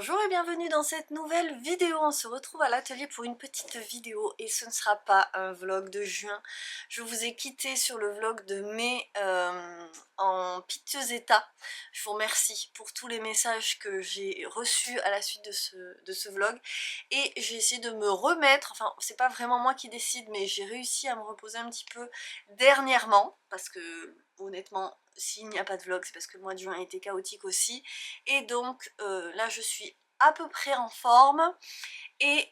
Bonjour et bienvenue dans cette nouvelle vidéo. On se retrouve à l'atelier pour une petite vidéo et ce ne sera pas un vlog de juin. Je vous ai quitté sur le vlog de mai en piteux état. Je vous remercie pour tous les messages que j'ai reçus à la suite de ce vlog et j'ai essayé de me remettre, enfin c'est pas vraiment moi qui décide mais j'ai réussi à me reposer un petit peu dernièrement parce que honnêtement s'il n'y a pas de vlog c'est parce que le mois de juin a été chaotique aussi. Et donc là je suis à peu près en forme et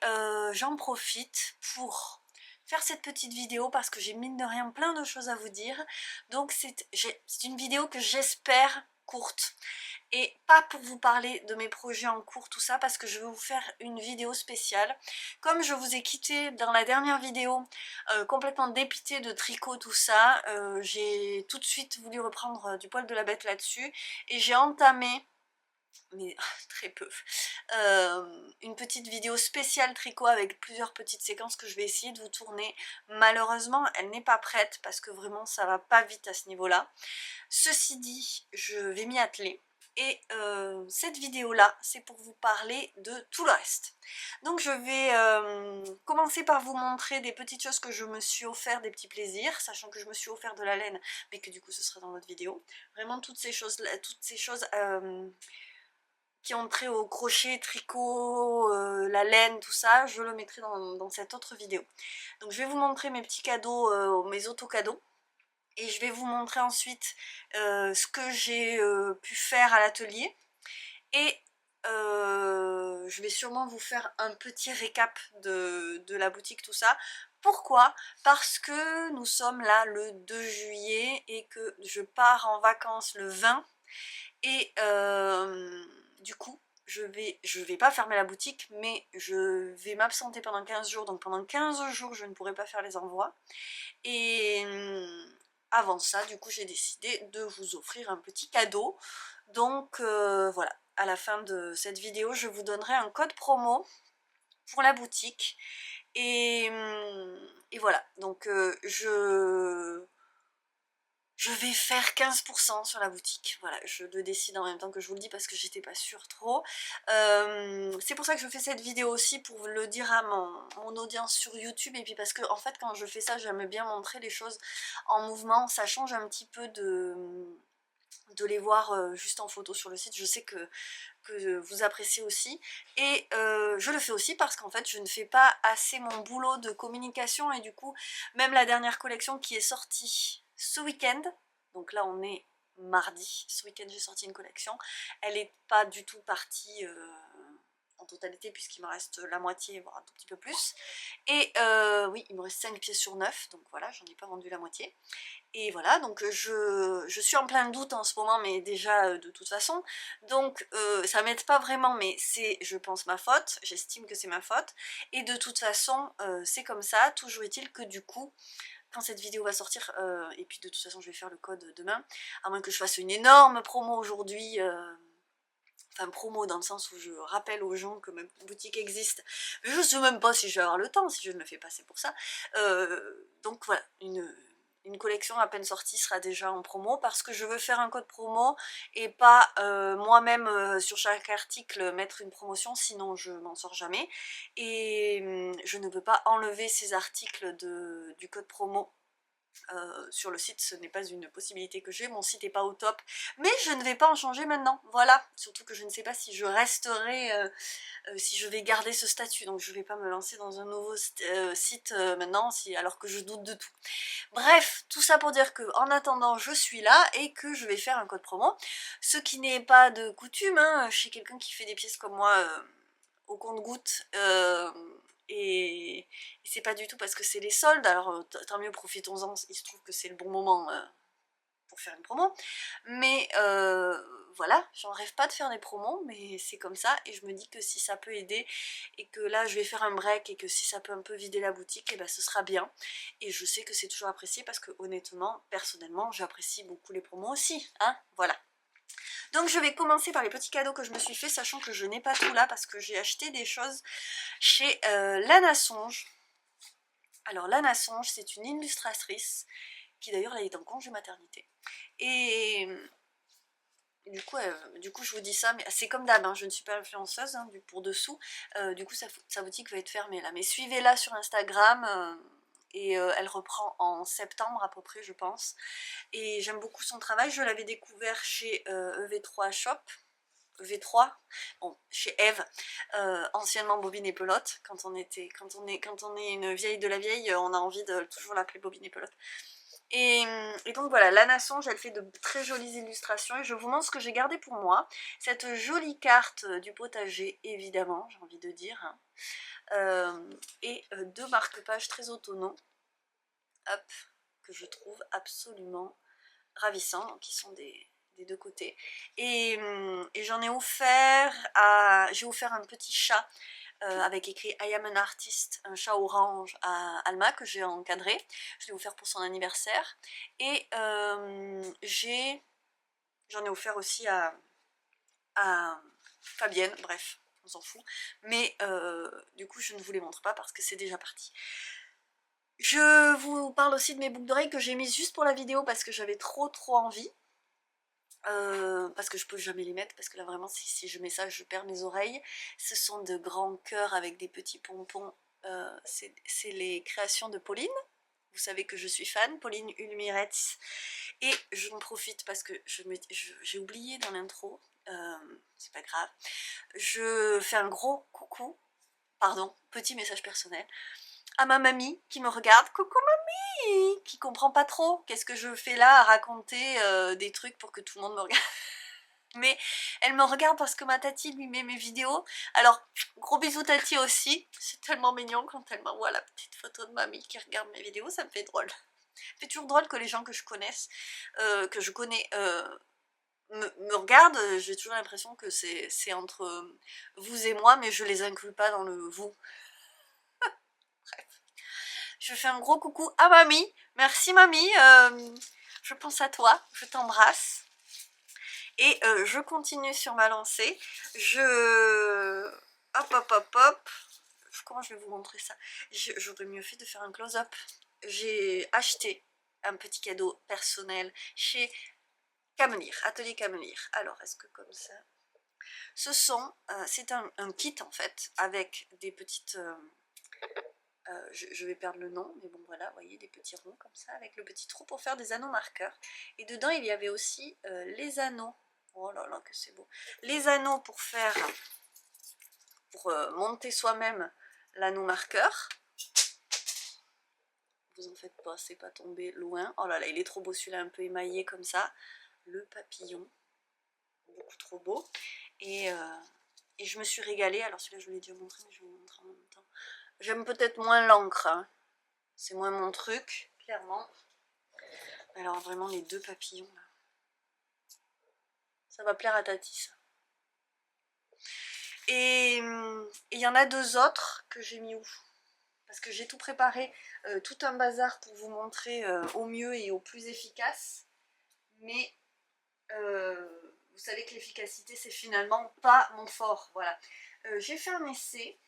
j'en profite pour faire cette petite vidéo parce que j'ai mine de rien plein de choses à vous dire. Donc c'est une vidéo que j'espère courte et pas pour vous parler de mes projets en cours tout ça parce que je vais vous faire une vidéo spéciale. Comme je vous ai quitté dans la dernière vidéo complètement dépitée de tricot tout ça, j'ai tout de suite voulu reprendre du poil de la bête là-dessus et j'ai entamé, mais très peu, une petite vidéo spéciale tricot avec plusieurs petites séquences que je vais essayer de vous tourner. Malheureusement elle n'est pas prête parce que vraiment ça va pas vite à ce niveau là. Ceci dit je vais m'y atteler et cette vidéo là c'est pour vous parler de tout le reste. Donc je vais commencer par vous montrer des petites choses que je me suis offert, des petits plaisirs, sachant que je me suis offert de la laine mais que du coup ce sera dans notre vidéo. Vraiment toutes ces choses là, qui ont trait au crochet, tricot, la laine, tout ça, je le mettrai dans cette autre vidéo. Donc je vais vous montrer mes petits cadeaux, mes auto-cadeaux. Et je vais vous montrer ensuite ce que j'ai pu faire à l'atelier. Et je vais sûrement vous faire un petit récap de la boutique, tout ça. Pourquoi? Parce que nous sommes là le 2 juillet et que je pars en vacances le 20. Et du coup, je vais pas fermer la boutique, mais je vais m'absenter pendant 15 jours. Donc pendant 15 jours, je ne pourrai pas faire les envois. Et avant ça, du coup, j'ai décidé de vous offrir un petit cadeau. Donc voilà, à la fin de cette vidéo, je vous donnerai un code promo pour la boutique. Et voilà, donc je vais faire 15% sur la boutique, voilà, je le décide en même temps que je vous le dis parce que j'étais pas sûre trop. C'est pour ça que je fais cette vidéo aussi, pour le dire à mon audience sur YouTube, et puis parce que en fait quand je fais ça j'aime bien montrer les choses en mouvement, ça change un petit peu de les voir juste en photo sur le site. Je sais que vous appréciez aussi et je le fais aussi parce qu'en fait je ne fais pas assez mon boulot de communication et du coup même la dernière collection qui est sortie ce week-end, donc là on est mardi, ce week-end j'ai sorti une collection, elle n'est pas du tout partie en totalité puisqu'il me reste la moitié voire un tout petit peu plus et oui il me reste 5 pièces sur 9, donc voilà j'en ai pas vendu la moitié. Et voilà, donc je suis en plein doute en ce moment, mais déjà de toute façon, donc ça m'aide pas vraiment, mais c'est je pense ma faute, j'estime que c'est ma faute, et de toute façon c'est comme ça. Toujours est-il que du coup, quand cette vidéo va sortir, et puis de toute façon je vais faire le code demain, à moins que je fasse une énorme promo aujourd'hui, enfin promo dans le sens où je rappelle aux gens que ma boutique existe, mais je sais même pas si je vais avoir le temps, si je ne le fais pas c'est pour ça. Donc voilà, une collection à peine sortie sera déjà en promo parce que je veux faire un code promo et pas moi-même sur chaque article mettre une promotion, sinon je m'en sors jamais. Et je ne veux pas enlever ces articles du code promo. Sur le site ce n'est pas une possibilité que j'ai, mon site n'est pas au top, mais je ne vais pas en changer maintenant, voilà, surtout que je ne sais pas si je resterai, si je vais garder ce statut, donc je ne vais pas me lancer dans un nouveau site maintenant, alors que je doute de tout. Bref, tout ça pour dire que en attendant je suis là et que je vais faire un code promo, ce qui n'est pas de coutume, hein, chez quelqu'un qui fait des pièces comme moi au compte-gouttes, et c'est pas du tout parce que c'est les soldes, alors tant mieux, profitons-en, il se trouve que c'est le bon moment pour faire une promo, mais voilà, j'en rêve pas de faire des promos, mais c'est comme ça, et je me dis que si ça peut aider, et que là je vais faire un break, et que si ça peut un peu vider la boutique, et ben ce sera bien, et je sais que c'est toujours apprécié, parce que honnêtement, personnellement, j'apprécie beaucoup les promos aussi, hein, voilà. Donc je vais commencer par les petits cadeaux que je me suis fait, sachant que je n'ai pas tout là, parce que j'ai acheté des choses chez Lana Songe. Alors Lana Songe, c'est une illustratrice, qui d'ailleurs là est en congé maternité, et Du coup, je vous dis ça, mais c'est comme d'hab, hein, je ne suis pas influenceuse, hein, pour dessous. Du coup, sa boutique va être fermée là. Mais suivez-la sur Instagram, et elle reprend en septembre à peu près, je pense. Et j'aime beaucoup son travail. Je l'avais découvert chez EV3 Shop. V3, bon, chez Eve, anciennement Bobine et Pelote. Quand on est une vieille de la vieille, on a envie de toujours l'appeler Bobine et Pelote. Et donc voilà, Lana Songe, elle fait de très jolies illustrations et je vous montre ce que j'ai gardé pour moi. Cette jolie carte du potager, évidemment, j'ai envie de dire, hein. Et deux marque-pages très autonomes, hop, que je trouve absolument ravissants, donc qui sont des deux côtés. Et j'en ai offert j'ai offert un petit chat avec écrit I am an artist, un chat orange à Alma que j'ai encadré. Je l'ai offert pour son anniversaire. Et j'en ai offert aussi à Fabienne, bref, on s'en fout. Mais du coup, je ne vous les montre pas parce que c'est déjà parti. Je vous parle aussi de mes boucles d'oreilles que j'ai mises juste pour la vidéo parce que j'avais trop envie. Parce que je peux jamais les mettre, parce que là vraiment si je mets ça je perds mes oreilles. Ce sont de grands cœurs avec des petits pompons, c'est les créations de Pauline. Vous savez que je suis fan, Pauline Ulmiretz. Et je m'en profite parce que j'ai oublié dans l'intro, c'est pas grave. Je fais un gros coucou, pardon, petit message personnel, à ma mamie qui me regarde. Coucou mamie, qui comprend pas trop qu'est-ce que je fais là à raconter des trucs pour que tout le monde me regarde. Mais elle me regarde parce que ma tati lui met mes vidéos. Alors gros bisous tati aussi, c'est tellement mignon quand elle m'envoie la petite photo de mamie qui regarde mes vidéos, ça me fait drôle. Ça me fait toujours drôle que les gens que je connais me regardent. J'ai toujours l'impression que c'est entre vous et moi, mais je les inclus pas dans le vous. Bref. Je fais un gros coucou à mamie. Merci mamie, je pense à toi, je t'embrasse. Et je continue sur ma lancée. Hop. Comment je vais vous montrer ça? J'aurais mieux fait de faire un close-up. J'ai acheté un petit cadeau personnel chez Camelire, Atelier Camelire. Alors, est-ce que comme ça... C'est un kit en fait, avec des petites... je vais perdre le nom, mais bon voilà, vous voyez, des petits ronds comme ça, avec le petit trou pour faire des anneaux marqueurs. Et dedans, il y avait aussi les anneaux. Oh là là, que c'est beau. Les anneaux pour monter soi-même l'anneau marqueur. Vous en faites pas, c'est pas tombé loin. Oh là là, il est trop beau celui-là, un peu émaillé comme ça. Le papillon, beaucoup trop beau. Et je me suis régalée. Alors celui-là, je vous l'ai déjà montré, mais je vais vous montrer en même temps. J'aime peut-être moins l'encre, hein. C'est moins mon truc, clairement. Alors vraiment, les deux papillons, là. Ça va plaire à Tati, ça. Et il y en a deux autres que j'ai mis où? Parce que j'ai tout préparé, tout un bazar pour vous montrer au mieux et au plus efficace. Mais vous savez que l'efficacité, c'est finalement pas mon fort. Voilà. J'ai fait un essai.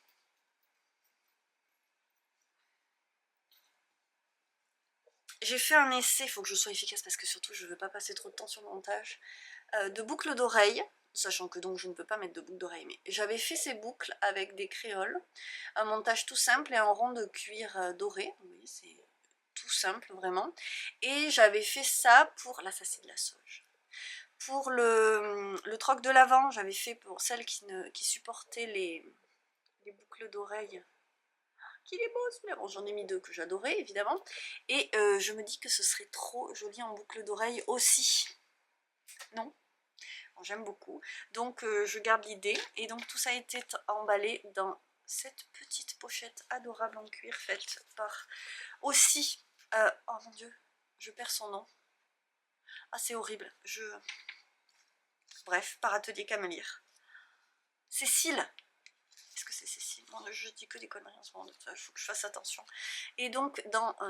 Il faut que je sois efficace parce que surtout je ne veux pas passer trop de temps sur le montage, de boucles d'oreilles, sachant que donc je ne peux pas mettre de boucles d'oreilles, mais j'avais fait ces boucles avec des créoles, un montage tout simple et un rond de cuir doré, vous voyez, c'est tout simple vraiment, et j'avais fait ça pour, là ça c'est de la sauge, pour le troc de l'avant, j'avais fait pour celles qui supportaient les boucles d'oreilles. Qu'il est beau celui-là. Bon, j'en ai mis deux que j'adorais évidemment. Et je me dis que ce serait trop joli en boucle d'oreille aussi. Non, bon, j'aime beaucoup. Donc je garde l'idée. Et donc tout ça a été emballé dans cette petite pochette adorable en cuir faite par aussi... oh mon dieu, je perds son nom. Ah c'est horrible. Bref, par Atelier Camelire. Cécile. Est-ce que c'est Cécile? Bon, je dis que des conneries en ce moment, il faut que je fasse attention. Et donc,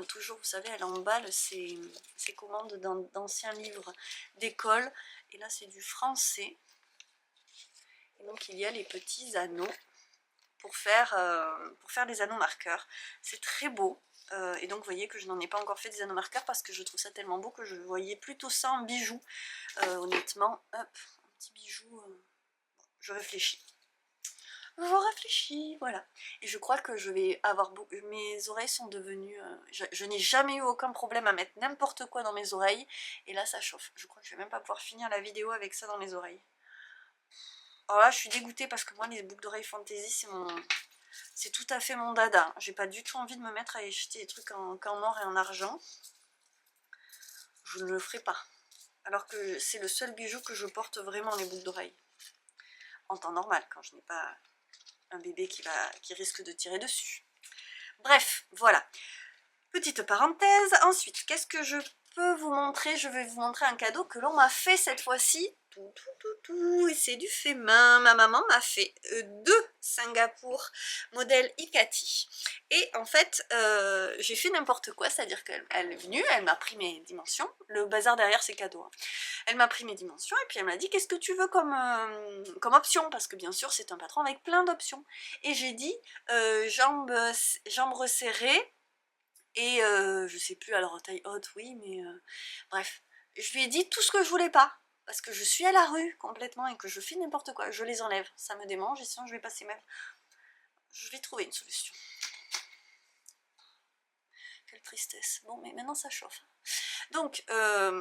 toujours, vous savez, elle emballe ses commandes d'anciens livres d'école. Et là, c'est du français. Et donc, il y a les petits anneaux pour faire des anneaux marqueurs. C'est très beau. Et donc, vous voyez que je n'en ai pas encore fait des anneaux marqueurs parce que je trouve ça tellement beau que je voyais plutôt ça en bijoux. Honnêtement, hop, petit bijou. Je réfléchis. Je réfléchis, voilà. Et je crois que je vais avoir beaucoup... Mes oreilles sont devenues... je n'ai jamais eu aucun problème à mettre n'importe quoi dans mes oreilles. Et là, ça chauffe. Je crois que je vais même pas pouvoir finir la vidéo avec ça dans mes oreilles. Alors là, je suis dégoûtée parce que moi, les boucles d'oreilles fantasy, c'est tout à fait mon dada. J'ai pas du tout envie de me mettre à acheter des trucs qu'en or et en argent. Je ne le ferai pas. Alors que c'est le seul bijou que je porte vraiment, les boucles d'oreilles. En temps normal, quand je n'ai pas un bébé qui risque de tirer dessus. Bref, voilà. Petite parenthèse. Ensuite, qu'est-ce que je peux vous montrer? Je vais vous montrer un cadeau que l'on m'a fait cette fois-ci. Et c'est du fait main. Ma maman m'a fait deux Singapour modèle Ikati. Et en fait, j'ai fait n'importe quoi, c'est-à-dire qu'elle est venue, elle m'a pris mes dimensions. Le bazar derrière, c'est cadeau. Hein. Elle m'a pris mes dimensions et puis elle m'a dit qu'est-ce que tu veux comme option, parce que bien sûr, c'est un patron avec plein d'options. Et j'ai dit jambes resserrées. Et je sais plus, alors taille haute, oui, mais bref. Je lui ai dit tout ce que je voulais pas, parce que je suis à la rue complètement et que je fais n'importe quoi. Je les enlève, ça me démange et sinon je vais passer même. Je vais trouver une solution. Quelle tristesse. Bon, mais maintenant ça chauffe. Donc,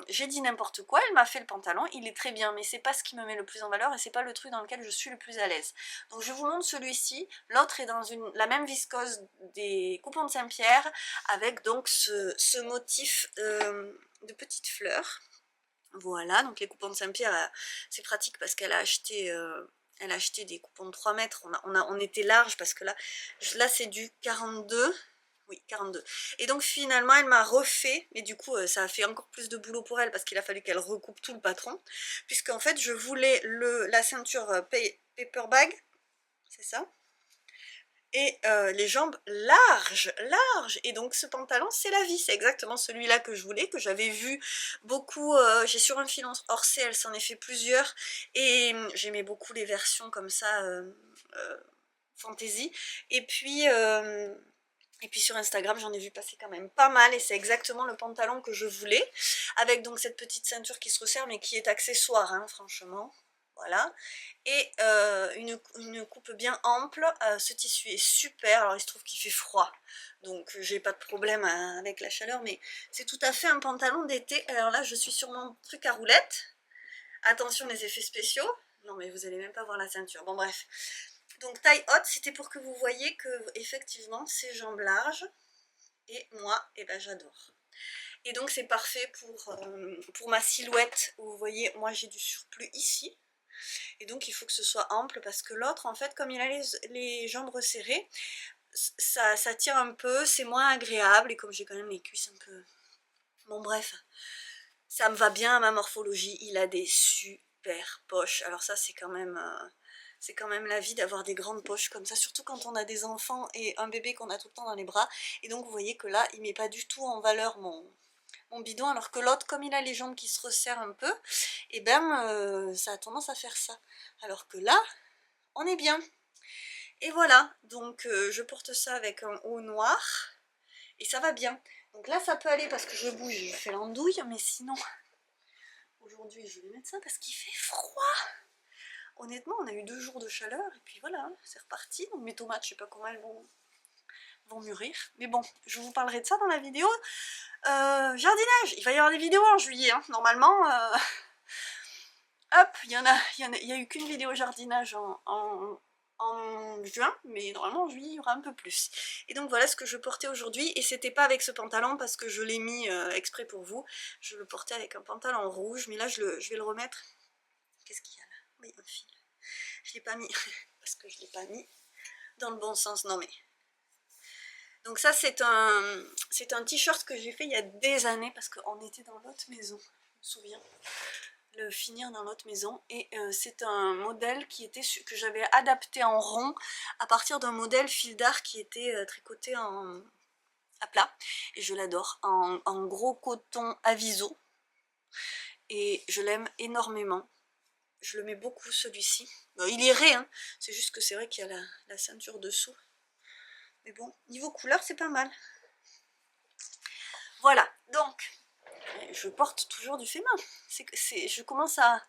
j'ai dit n'importe quoi, elle m'a fait le pantalon, il est très bien, mais c'est pas ce qui me met le plus en valeur et c'est pas le truc dans lequel je suis le plus à l'aise. Donc je vous montre celui-ci, l'autre est dans la même viscose des coupons de Saint-Pierre, avec donc ce motif de petites fleurs. Voilà, donc les coupons de Saint-Pierre, c'est pratique parce qu'elle a acheté... elle a acheté des coupons de 3 mètres, on était large parce que là c'est du 42, oui 42. Et donc finalement elle m'a refait, mais du coup ça a fait encore plus de boulot pour elle parce qu'il a fallu qu'elle recoupe tout le patron, puisqu'en fait je voulais la ceinture paper bag, c'est ça, et les jambes larges, et donc ce pantalon c'est la vie, c'est exactement celui-là que je voulais, que j'avais vu beaucoup, j'ai sur un fil Orsay, elle s'en est fait plusieurs, et j'aimais beaucoup les versions comme ça, fantasy, et puis sur Instagram j'en ai vu passer quand même pas mal, et c'est exactement le pantalon que je voulais, avec donc cette petite ceinture qui se resserre, mais qui est accessoire, hein, franchement. Voilà, et une coupe bien ample, ce tissu est super, alors il se trouve qu'il fait froid, donc j'ai pas de problème avec la chaleur, mais c'est tout à fait un pantalon d'été. Alors là je suis sur mon truc à roulettes, attention les effets spéciaux, non mais vous allez même pas voir la ceinture, bon bref. Donc taille haute, c'était pour que vous voyez que effectivement c'est jambes larges, et moi, eh ben, j'adore. Et donc c'est parfait pour ma silhouette, où vous voyez, moi j'ai du surplus ici, et donc il faut que ce soit ample, parce que l'autre en fait comme il a les jambes resserrées, ça tire un peu, c'est moins agréable, et comme j'ai quand même les cuisses un peu... Bon bref, ça me va bien à ma morphologie, il a des super poches, alors ça c'est quand même la vie d'avoir des grandes poches comme ça, surtout quand on a des enfants et un bébé qu'on a tout le temps dans les bras, et donc vous voyez que là il met pas du tout en valeur mon bidon, alors que l'autre, comme il a les jambes qui se resserrent un peu, et ben ça a tendance à faire ça, alors que là on est bien. Et voilà, donc je porte ça avec un haut noir et ça va bien. Donc là ça peut aller parce que je bouge, je fais l'andouille, mais sinon aujourd'hui je vais mettre ça parce qu'il fait froid. Honnêtement on a eu 2 jours de chaleur et puis voilà, hein, c'est reparti. Donc mes tomates je sais pas comment elles vont mûrir, mais bon je vous parlerai de ça dans la vidéo jardinage. Il va y avoir des vidéos en juillet, hein. Normalement hop, il y a eu qu'une vidéo jardinage en juin, mais normalement en juillet il y aura un peu plus. Et donc voilà ce que je portais aujourd'hui, et c'était pas avec ce pantalon parce que je l'ai mis exprès pour vous, je le portais avec un pantalon rouge, mais là je vais le remettre. Qu'est-ce qu'il y a là? Oui, un fil. Je l'ai pas mis, parce que je l'ai pas mis dans le bon sens, non mais... Donc ça c'est un t-shirt que j'ai fait il y a des années, parce qu'on était dans l'autre maison, je me souviens. Le finir dans notre maison, et c'est un modèle que j'avais adapté en rond à partir d'un modèle fil d'art qui était tricoté à plat, et je l'adore, en gros coton aviso, et je l'aime énormément. Je le mets beaucoup celui-ci, bon, il irait, hein. C'est juste que c'est vrai qu'il y a la ceinture dessous, mais bon, niveau couleur c'est pas mal. Voilà, donc je porte toujours du fait main. Je commence à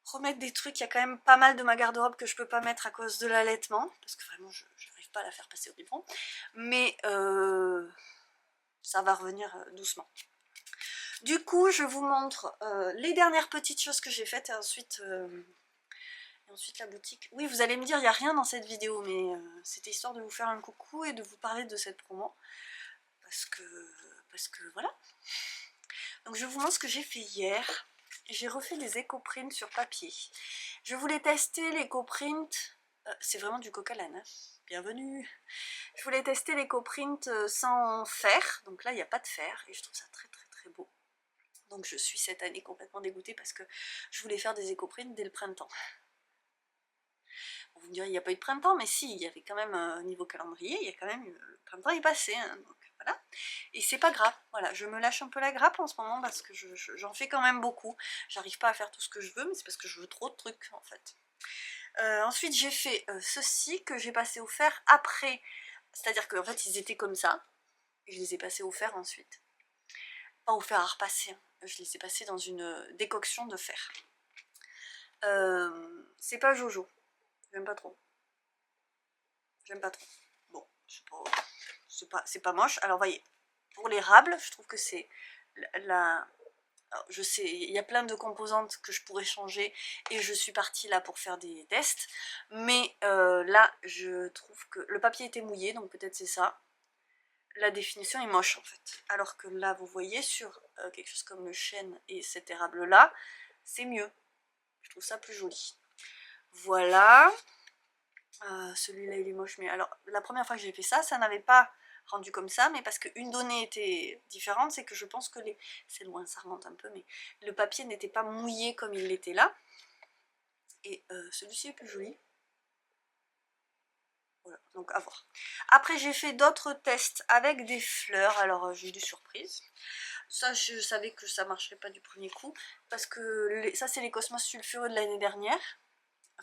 remettre des trucs. Il y a quand même pas mal de ma garde-robe que je peux pas mettre à cause de l'allaitement, parce que vraiment je n'arrive pas à la faire passer au biberon, mais ça va revenir doucement. Du coup je vous montre les dernières petites choses que j'ai faites et ensuite la boutique. Oui, vous allez me dire il n'y a rien dans cette vidéo, mais c'était histoire de vous faire un coucou et de vous parler de cette promo, parce que voilà. Donc je vous montre ce que j'ai fait hier. J'ai refait des éco-prints sur papier. Je voulais tester l'éco-print, c'est vraiment du coq à l'âne, hein. Bienvenue. Je voulais tester l'éco-print sans fer, donc là il n'y a pas de fer et je trouve ça très très très beau. Donc je suis cette année complètement dégoûtée parce que je voulais faire des éco-prints dès le printemps. Vous me direz il n'y a pas eu de printemps, mais si, il y avait quand même niveau calendrier, il y a quand même le printemps est passé, hein, donc voilà. Et c'est pas grave, voilà, je me lâche un peu la grappe en ce moment parce que j'en fais quand même beaucoup. J'arrive pas à faire tout ce que je veux, mais c'est parce que je veux trop de trucs en fait. Ensuite j'ai fait ceci que j'ai passé au fer après, c'est-à-dire qu'en fait ils étaient comme ça, et je les ai passés au fer ensuite. Pas au fer à repasser, hein. Je les ai passés dans une décoction de fer. C'est pas Jojo, j'aime pas trop. J'aime pas trop. Bon, c'est pas moche. Alors voyez, pour l'érable, je trouve que c'est la... Alors, je sais, il y a plein de composantes que je pourrais changer et je suis partie là pour faire des tests. Mais là, je trouve que le papier était mouillé, donc peut-être c'est ça. La définition est moche en fait. Alors que là, vous voyez, sur quelque chose comme le chêne et cet érable-là, c'est mieux. Je trouve ça plus joli. Voilà. Celui-là il est moche, mais alors la première fois que j'ai fait ça, ça n'avait pas rendu comme ça, mais parce qu'une donnée était différente, c'est que je pense que c'est loin, ça remonte un peu, mais le papier n'était pas mouillé comme il l'était là, et celui-ci est plus joli. Voilà, donc à voir. Après j'ai fait d'autres tests avec des fleurs, alors j'ai eu des surprises. Ça je savais que ça marcherait pas du premier coup, parce que ça c'est les cosmos sulfureux de l'année dernière.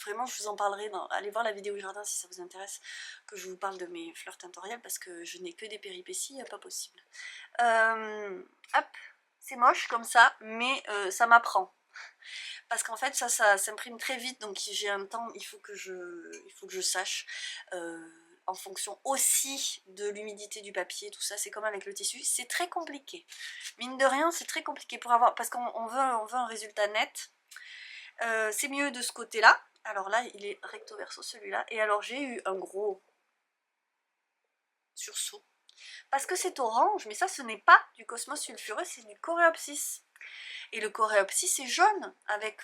Vraiment, je vous en parlerai, allez voir la vidéo jardin si ça vous intéresse, que je vous parle de mes fleurs tintoriales, parce que je n'ai que des péripéties, pas possible. Hop, c'est moche comme ça, mais ça m'apprend. Parce qu'en fait, ça s'imprime très vite, donc j'ai un temps, il faut que je sache, en fonction aussi de l'humidité du papier, tout ça, c'est comme avec le tissu, c'est très compliqué. Mine de rien, c'est très compliqué pour avoir, parce qu'on veut un résultat net. C'est mieux de ce côté-là. Alors là, il est recto verso celui-là. Et alors j'ai eu un gros sursaut. Parce que c'est orange, mais ça ce n'est pas du cosmos sulfureux, c'est du coréopsis. Et le coréopsis est jaune, avec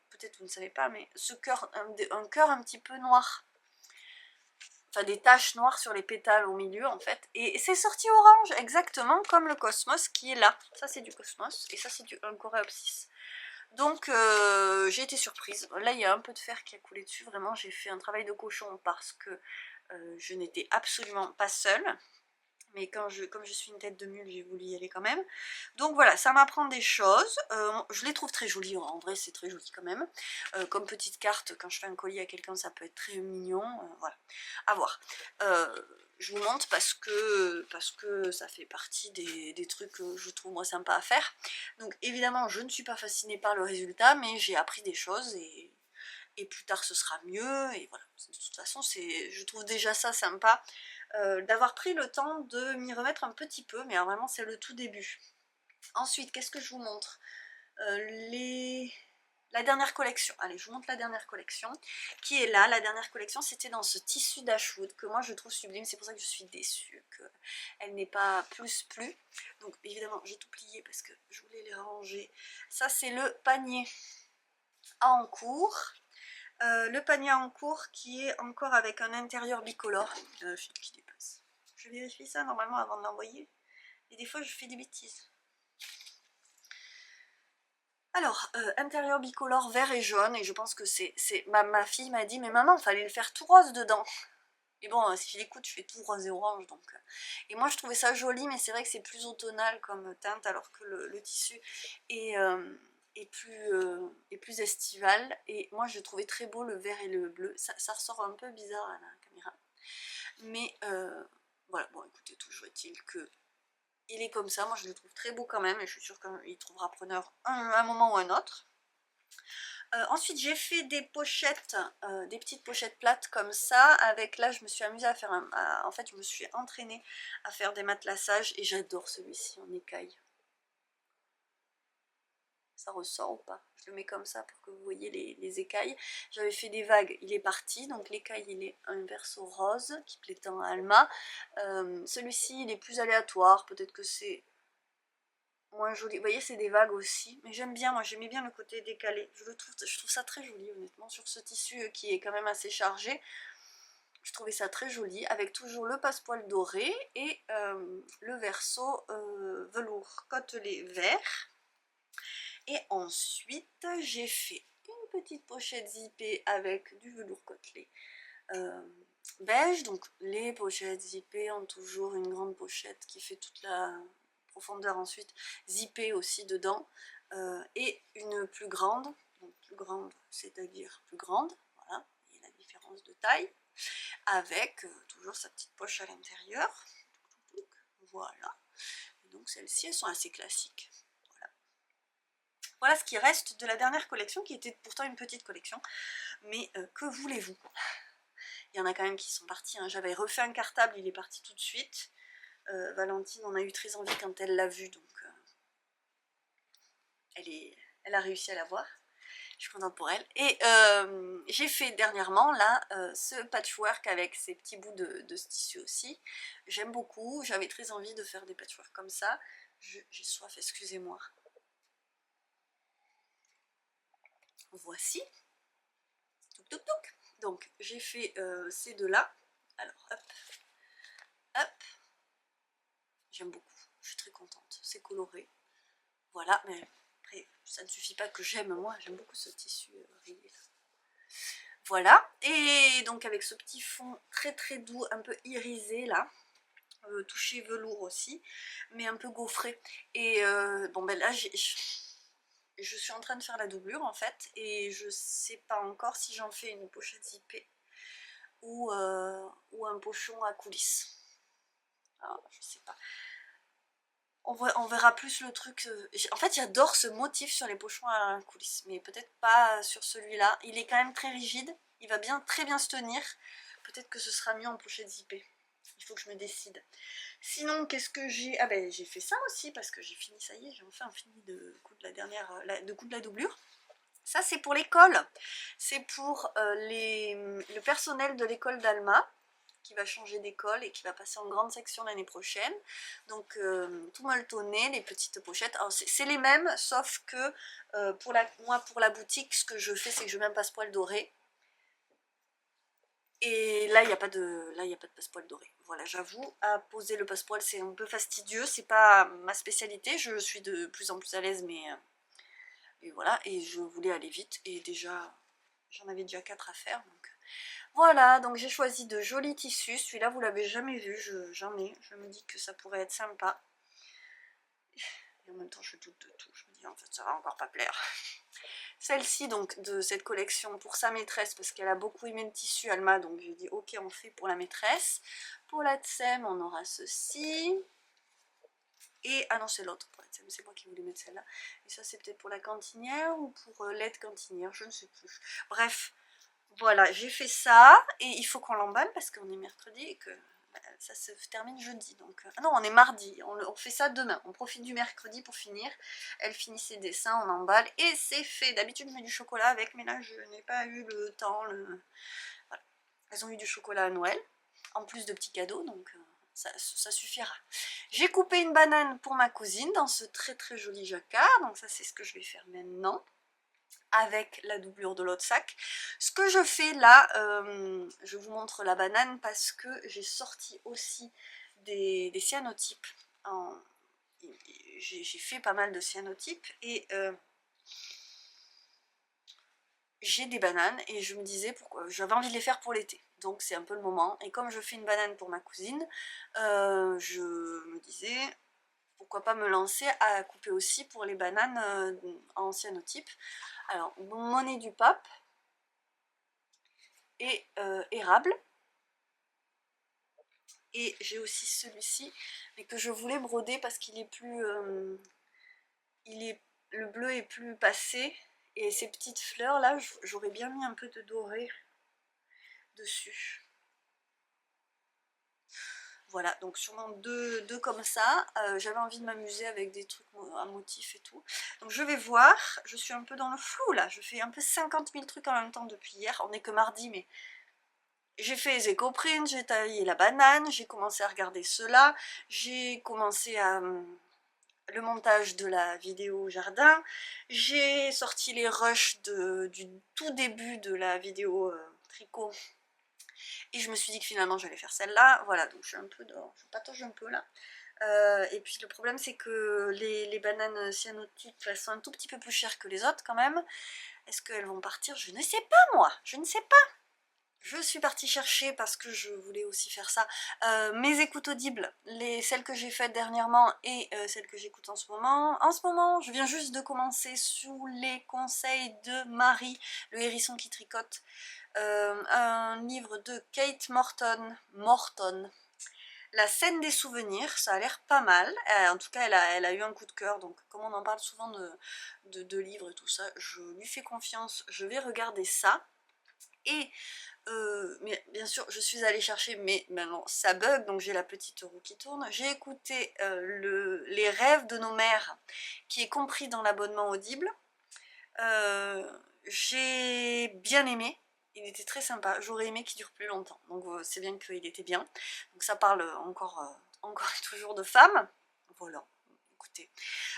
peut-être vous ne savez pas, mais ce cœur, un cœur un petit peu noir. Enfin des taches noires sur les pétales au milieu en fait. Et c'est sorti orange, exactement comme le cosmos qui est là. Ça c'est du cosmos, et ça c'est un coréopsis. Donc j'ai été surprise. Là il y a un peu de fer qui a coulé dessus, vraiment j'ai fait un travail de cochon parce que je n'étais absolument pas seule. Mais comme je suis une tête de mule, j'ai voulu y aller quand même. Donc voilà, ça m'apprend des choses. Je les trouve très jolies, en vrai c'est très joli quand même. Comme petite carte, quand je fais un colis à quelqu'un, ça peut être très mignon. Voilà, à voir. Je vous montre parce que ça fait partie des trucs que je trouve moi sympa à faire. Donc évidemment, je ne suis pas fascinée par le résultat, mais j'ai appris des choses et plus tard ce sera mieux. Et voilà, de toute façon, je trouve déjà ça sympa. D'avoir pris le temps de m'y remettre un petit peu, mais alors vraiment c'est le tout début. Ensuite, qu'est-ce que je vous montre? La dernière collection, allez je vous montre la dernière collection, qui est là. La dernière collection c'était dans ce tissu d'Ashwood que moi je trouve sublime, c'est pour ça que je suis déçue qu'elle n'ait pas plus plu. Donc évidemment j'ai tout plié parce que je voulais les ranger. Ça c'est le panier à encours. Le panier en cours qui est encore avec un intérieur bicolore. Fil qui dépasse. Je vérifie ça normalement avant de l'envoyer. Et des fois je fais des bêtises. Alors, intérieur bicolore vert et jaune. Et je pense que c'est... Ma fille m'a dit, mais maman, il fallait le faire tout rose dedans. Et bon, si je l'écoute, je fais tout rose et orange. Donc. Et moi je trouvais ça joli, mais c'est vrai que c'est plus automnal comme teinte, alors que le tissu est... est plus estival, et moi je trouvais très beau le vert et le bleu. Ça ressort un peu bizarre à la caméra, mais voilà, bon écoutez, toujours est-il que il est comme ça. Moi je le trouve très beau quand même, et je suis sûre qu'il trouvera preneur un moment ou un autre. Ensuite j'ai fait des pochettes, des petites pochettes plates comme ça, avec là je me suis amusée à faire en fait je me suis entraînée à faire des matelassages et j'adore celui-ci en écaille. Ça ressort ou pas? Je le mets comme ça pour que vous voyez les écailles. J'avais fait des vagues, il est parti, donc l'écaille il est un verso rose qui plaît tant à Alma. Celui-ci il est plus aléatoire, peut-être que c'est moins joli. Vous voyez, c'est des vagues aussi, mais j'aime bien, moi j'aimais bien le côté décalé. Je trouve ça très joli honnêtement, sur ce tissu qui est quand même assez chargé. Je trouvais ça très joli, avec toujours le passepoil doré et le verso velours côtelé vert. Et ensuite, j'ai fait une petite pochette zippée avec du velours côtelé beige. Donc les pochettes zippées ont toujours une grande pochette qui fait toute la profondeur ensuite, zippée aussi dedans, et une plus grande, donc plus grande, c'est-à-dire plus grande, voilà, et la différence de taille, avec toujours sa petite poche à l'intérieur, voilà. Et donc celles-ci, elles sont assez classiques. Voilà ce qui reste de la dernière collection, qui était pourtant une petite collection, mais que voulez-vous? Il y en a quand même qui sont partis, hein. J'avais refait un cartable, il est parti tout de suite. Valentine en a eu très envie quand elle l'a vu, donc elle a réussi à l'avoir. Je suis contente pour elle. Et j'ai fait dernièrement là ce patchwork avec ces petits bouts de ce tissu aussi. J'aime beaucoup, j'avais très envie de faire des patchworks comme ça. J'ai soif, excusez-moi. Voici. Touc, touc, touc. Donc j'ai fait ces deux-là. Alors hop, hop. J'aime beaucoup, je suis très contente. C'est coloré. Voilà, mais après, ça ne suffit pas que j'aime moi, j'aime beaucoup ce tissu rayé. Voilà, et donc avec ce petit fond très très doux, un peu irisé là, touché velours aussi, mais un peu gaufré. Et bon ben là, je suis en train de faire la doublure en fait, et je sais pas encore si j'en fais une pochette zippée ou un pochon à coulisses. Alors, je sais pas. On verra plus le truc. En fait, j'adore ce motif sur les pochons à coulisses, mais peut-être pas sur celui-là. Il est quand même très rigide, il va très bien se tenir. Peut-être que ce sera mieux en pochette zippée. Il faut que je me décide. Sinon, qu'est-ce que j'ai? Ah ben, j'ai fait ça aussi, parce que j'ai fini, ça y est, j'ai enfin fini de coudre la doublure. Ça, c'est pour l'école. C'est pour le personnel de l'école d'Alma, qui va changer d'école et qui va passer en grande section l'année prochaine. Donc tout molletonné, les petites pochettes. Alors c'est les mêmes, sauf que moi pour la boutique, ce que je fais, c'est que je mets un passepoil doré. Et là, il n'y a pas de passepoil doré. Voilà, j'avoue, à poser le passepoil, c'est un peu fastidieux. C'est pas ma spécialité. Je suis de plus en plus à l'aise, mais voilà. Et je voulais aller vite. Et déjà, j'en avais déjà 4 à faire. Donc voilà, donc j'ai choisi de jolis tissus. Celui-là, vous l'avez jamais vu, j'en ai. Je me dis que ça pourrait être sympa. Et en même temps, je doute de tout. Je me dis, en fait, ça va encore pas plaire. Celle-ci, donc, de cette collection, pour sa maîtresse, parce qu'elle a beaucoup aimé le tissu, Alma, donc j'ai dit, ok, on fait pour la maîtresse. Pour la Tsem, on aura ceci. Et, ah non, c'est l'autre, pour la Tsem, c'est moi qui voulais mettre celle-là. Et ça, c'est peut-être pour la cantinière ou pour l'aide cantinière, je ne sais plus. Bref. Voilà, j'ai fait ça, et il faut qu'on l'emballe parce qu'on est mercredi et que ça se termine jeudi. Donc, ah non, on est mardi, on fait ça demain. On profite du mercredi pour finir. Elle finit ses dessins, on emballe et c'est fait. D'habitude, je mets du chocolat avec, mais là, je n'ai pas eu le temps. Voilà. Elles ont eu du chocolat à Noël, en plus de petits cadeaux, donc ça suffira. J'ai coupé une banane pour ma cousine dans ce très très joli jacquard, donc ça, c'est ce que je vais faire maintenant, avec la doublure de l'autre sac. Ce que je fais là, je vous montre la banane parce que j'ai sorti aussi des cyanotypes. J'ai fait pas mal de cyanotypes et j'ai des bananes et je me disais pourquoi j'avais envie de les faire pour l'été. Donc c'est un peu le moment. Et comme je fais une banane pour ma cousine, je me disais pourquoi pas me lancer à couper aussi pour les bananes en cyanotype. Alors, monnaie du pape et érable. Et j'ai aussi celui-ci, mais que je voulais broder parce qu'il est plus... le bleu est plus passé Et ces petites fleurs là, j'aurais bien mis un peu de doré dessus. Voilà, donc sûrement deux comme ça. J'avais envie de m'amuser avec des trucs à motifs et tout. Donc je vais voir, je suis un peu dans le flou là, je fais un peu 50 000 trucs en même temps depuis hier. On n'est que mardi, mais j'ai fait les éco-prints, j'ai taillé la banane, j'ai commencé à regarder cela, j'ai commencé à le montage de la vidéo jardin, j'ai sorti les rushs du tout début de la vidéo tricot. Et je me suis dit que finalement j'allais faire celle-là, voilà, donc je suis un peu dehors, je patauge un peu là. Et puis le problème c'est que les bananes cyanotypes, elles sont un tout petit peu plus chères que les autres quand même. Est-ce qu'elles vont partir? Je ne sais pas moi, je ne sais pas. Je suis partie chercher parce que je voulais aussi faire ça. Mes écoutes audibles, celles que j'ai faites dernièrement et celles que j'écoute en ce moment. En ce moment, je viens juste de commencer sous les conseils de Marie, le hérisson qui tricote. Un livre de Kate Morton, La scène des souvenirs, ça a l'air pas mal. En tout cas, elle a eu un coup de cœur, donc comme on en parle souvent de livres et tout ça, je lui fais confiance, je vais regarder ça. Et mais bien sûr, je suis allée chercher, mais maintenant ça bug, donc j'ai la petite roue qui tourne. J'ai écouté Les rêves de nos mères, qui est compris dans l'abonnement Audible. J'ai bien aimé, il était très sympa, j'aurais aimé qu'il dure plus longtemps, donc c'est bien qu'il était bien. Donc ça parle encore et toujours de femmes, voilà. Écoutez,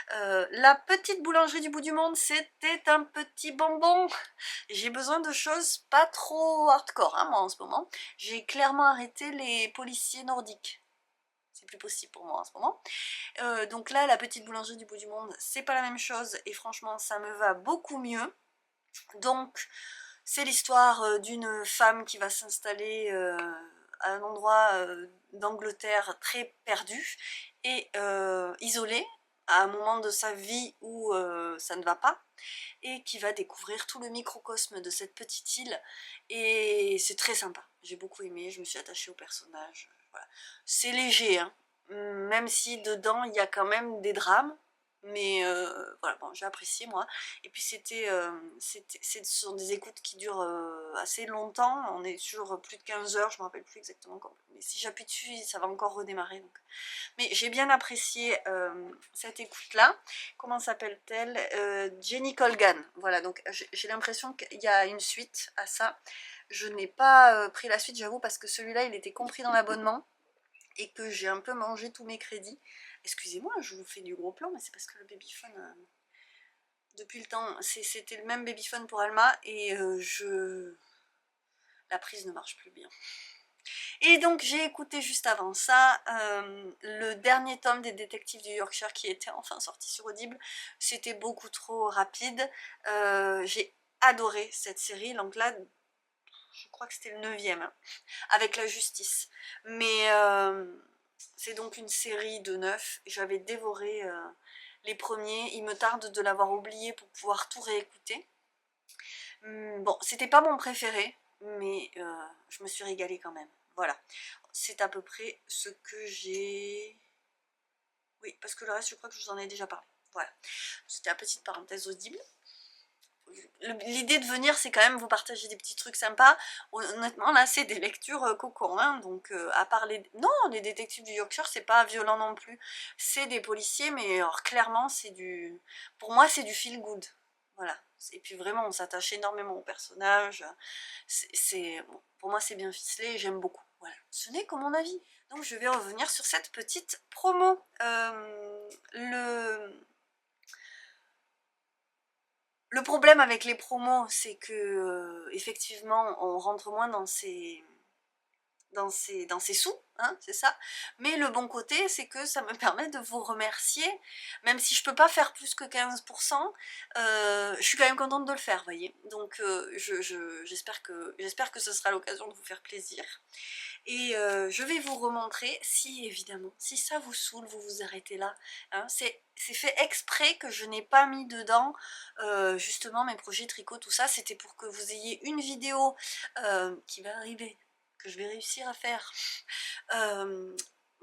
la petite boulangerie du bout du monde, c'était un petit bonbon. J'ai besoin de choses pas trop hardcore, hein, moi en ce moment. J'ai clairement arrêté les policiers nordiques. C'est plus possible pour moi en ce moment. Donc là, la petite boulangerie du bout du monde, c'est pas la même chose et franchement, ça me va beaucoup mieux. Donc, c'est l'histoire d'une femme qui va s'installer à un endroit d'Angleterre très perdu et isolée à un moment de sa vie où ça ne va pas et qui va découvrir tout le microcosme de cette petite île et c'est très sympa. J'ai beaucoup aimé, je me suis attachée au personnage. Voilà. C'est léger, hein, même si dedans il y a quand même des drames. Mais voilà, bon, j'ai apprécié moi. Et puis ce sont des écoutes qui durent assez longtemps. On est sur plus de 15 heures, je me rappelle plus exactement quand. Mais si j'appuie dessus, ça va encore redémarrer. Donc. Mais j'ai bien apprécié cette écoute-là. Comment s'appelle-t-elle? Jenny Colgan. Voilà, donc j'ai l'impression qu'il y a une suite à ça. Je n'ai pas pris la suite, j'avoue, parce que celui-là, il était compris dans l'abonnement et que j'ai un peu mangé tous mes crédits. Excusez-moi, je vous fais du gros plan, mais c'est parce que le babyphone, depuis le temps, c'était le même babyphone pour Alma et la prise ne marche plus bien. Et donc j'ai écouté juste avant ça le dernier tome des Détectives du Yorkshire qui était enfin sorti sur Audible. C'était beaucoup trop rapide. J'ai adoré cette série, donc là je crois que c'était le 9e, hein, avec la justice. Mais c'est donc une série de 9. J'avais dévoré les premiers. Il me tarde de l'avoir oublié pour pouvoir tout réécouter. Bon, c'était pas mon préféré, mais je me suis régalée quand même. Voilà, c'est à peu près ce que j'ai... Oui, parce que le reste, je crois que je vous en ai déjà parlé. Voilà, c'était la petite parenthèse audible. L'idée de venir, c'est quand même vous partager des petits trucs sympas. Honnêtement, là, c'est des lectures coco, hein, donc à part les... Non, les détectives du Yorkshire, c'est pas violent non plus. C'est des policiers, mais alors, clairement, c'est du... Pour moi, c'est du feel good. Voilà. Et puis vraiment, on s'attache énormément au personnage. Bon, pour moi, c'est bien ficelé, j'aime beaucoup. Voilà. Ce n'est que mon avis. Donc, je vais revenir sur cette petite promo. Le problème avec les promos, c'est que effectivement, on rentre moins dans ces sous, hein, c'est ça. Mais le bon côté, c'est que ça me permet de vous remercier, même si je peux pas faire plus que 15%, je suis quand même contente de le faire, voyez. Donc j'espère que ce sera l'occasion de vous faire plaisir. Et je vais vous remontrer, si évidemment, si ça vous saoule, vous vous arrêtez là. Hein, c'est fait exprès que je n'ai pas mis dedans justement mes projets tricot, tout ça. C'était pour que vous ayez une vidéo qui va arriver, que je vais réussir à faire.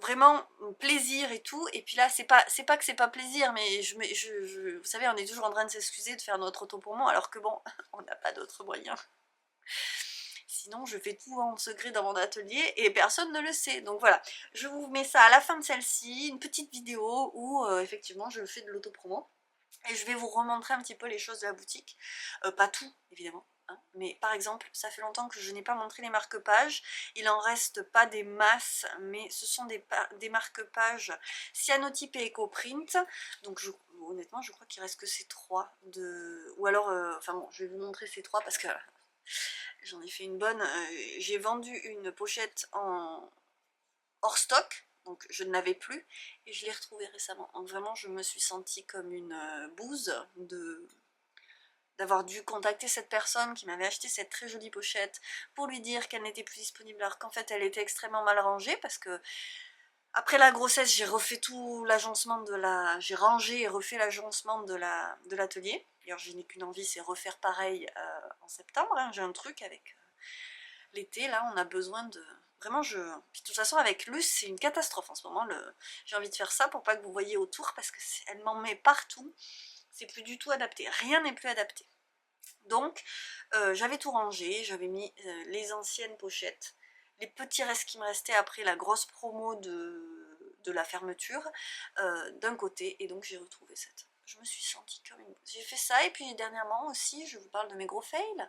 vraiment plaisir et tout, et puis là c'est pas que c'est pas plaisir, mais vous savez, on est toujours en train de s'excuser de faire notre auto-promo alors que bon, on n'a pas d'autres moyens. Sinon je fais tout en secret dans mon atelier et personne ne le sait. Donc voilà, je vous mets ça à la fin de celle-ci, une petite vidéo où effectivement je fais de l'auto-promo. Et je vais vous remontrer un petit peu les choses de la boutique. Pas tout, évidemment. Hein, mais par exemple, ça fait longtemps que je n'ai pas montré les marque-pages. Il en reste pas des masses, mais ce sont des marque-pages cyanotype et EcoPrint. Donc honnêtement, je crois qu'il reste que ces trois. Ou alors, enfin bon, je vais vous montrer ces trois parce que j'en ai fait une bonne. J'ai vendu une pochette en hors stock, donc je ne l'avais plus, et je l'ai retrouvée récemment. Donc vraiment, je me suis sentie comme une bouse d'avoir dû contacter cette personne qui m'avait acheté cette très jolie pochette pour lui dire qu'elle n'était plus disponible, alors qu'en fait elle était extrêmement mal rangée, parce que après la grossesse, j'ai refait tout l'agencement j'ai rangé et refait l'agencement de l'atelier. D'ailleurs, je n'ai qu'une envie, c'est refaire pareil en septembre. Hein. J'ai un truc avec l'été, là, on a besoin de... Vraiment, Puis de toute façon, avec Luce, c'est une catastrophe en ce moment. J'ai envie de faire ça pour pas que vous voyez autour, parce qu'elle m'en met partout. C'est plus du tout adapté. Rien n'est plus adapté. Donc, j'avais tout rangé. J'avais mis les anciennes pochettes, les petits restes qui me restaient après la grosse promo de la fermeture, d'un côté. Et donc, j'ai retrouvé cette... Je me suis sentie comme une... J'ai fait ça, et puis dernièrement aussi, je vous parle de mes gros fails,